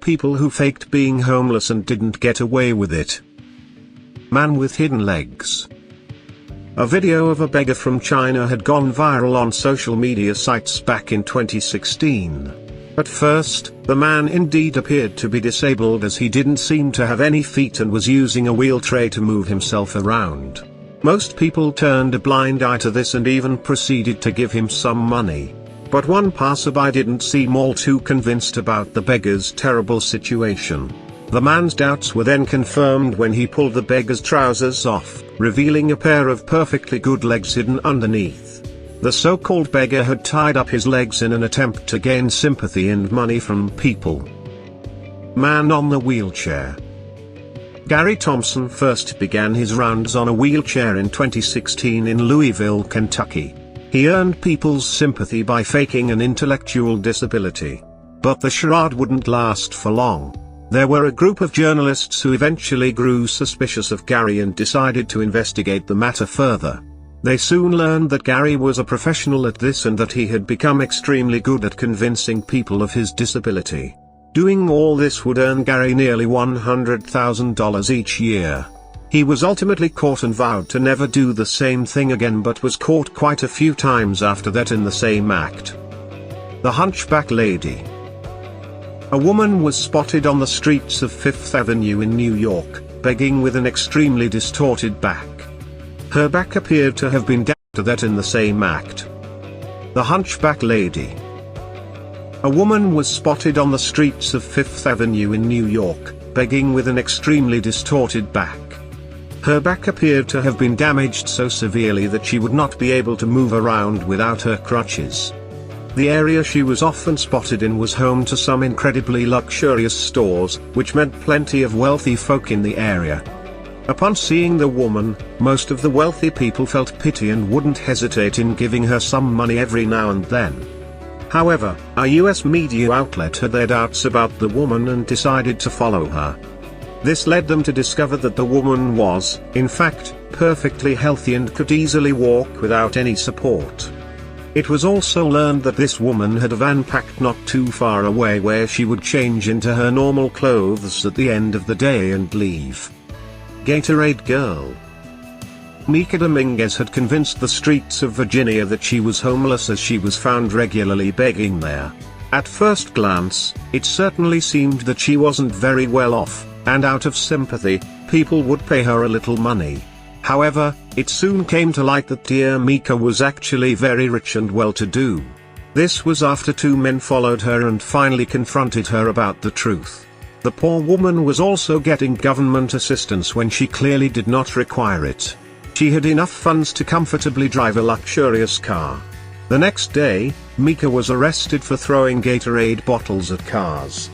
People who faked being homeless and didn't get away with it. Man with hidden legs. A video of a beggar from China had gone viral on social media sites back in 2016. At first, the man indeed appeared to be disabled as he didn't seem to have any feet and was using a wheel tray to move himself around. Most people turned a blind eye to this and even proceeded to give him some money. But one passerby didn't seem all too convinced about the beggar's terrible situation. The man's doubts were then confirmed when he pulled the beggar's trousers off, revealing a pair of perfectly good legs hidden underneath. The so-called beggar had tied up his legs in an attempt to gain sympathy and money from people. Man on the wheelchair. Gary Thompson first began his rounds on a wheelchair in 2016 in Louisville, Kentucky. He earned people's sympathy by faking an intellectual disability. But the charade wouldn't last for long. There were a group of journalists who eventually grew suspicious of Gary and decided to investigate the matter further. They soon learned that Gary was a professional at this and that he had become extremely good at convincing people of his disability. Doing all this would earn Gary nearly $100,000 each year. He was ultimately caught and vowed to never do the same thing again, but was caught quite a few times after that in the same act. The Hunchback Lady. A woman was spotted on the streets of Fifth Avenue in New York, begging with an extremely distorted back. Her back appeared to have been damaged to that in the same act. The Hunchback Lady. A woman was spotted on the streets of Fifth Avenue in New York, begging with an extremely distorted back. Her back appeared to have been damaged so severely that she would not be able to move around without her crutches. The area she was often spotted in was home to some incredibly luxurious stores, which meant plenty of wealthy folk in the area. Upon seeing the woman, most of the wealthy people felt pity and wouldn't hesitate in giving her some money every now and then. However, a US media outlet had their doubts about the woman and decided to follow her. This led them to discover that the woman was, in fact, perfectly healthy and could easily walk without any support. It was also learned that this woman had a van packed not too far away where she would change into her normal clothes at the end of the day and leave. Gatorade Girl. Mika Dominguez had convinced the streets of Virginia that she was homeless as she was found regularly begging there. At first glance, it certainly seemed that she wasn't very well off, and out of sympathy, people would pay her a little money. However, it soon came to light that dear Mika was actually very rich and well-to-do. This was after two men followed her and finally confronted her about the truth. The poor woman was also getting government assistance when she clearly did not require it. She had enough funds to comfortably drive a luxurious car. The next day, Mika was arrested for throwing Gatorade bottles at cars.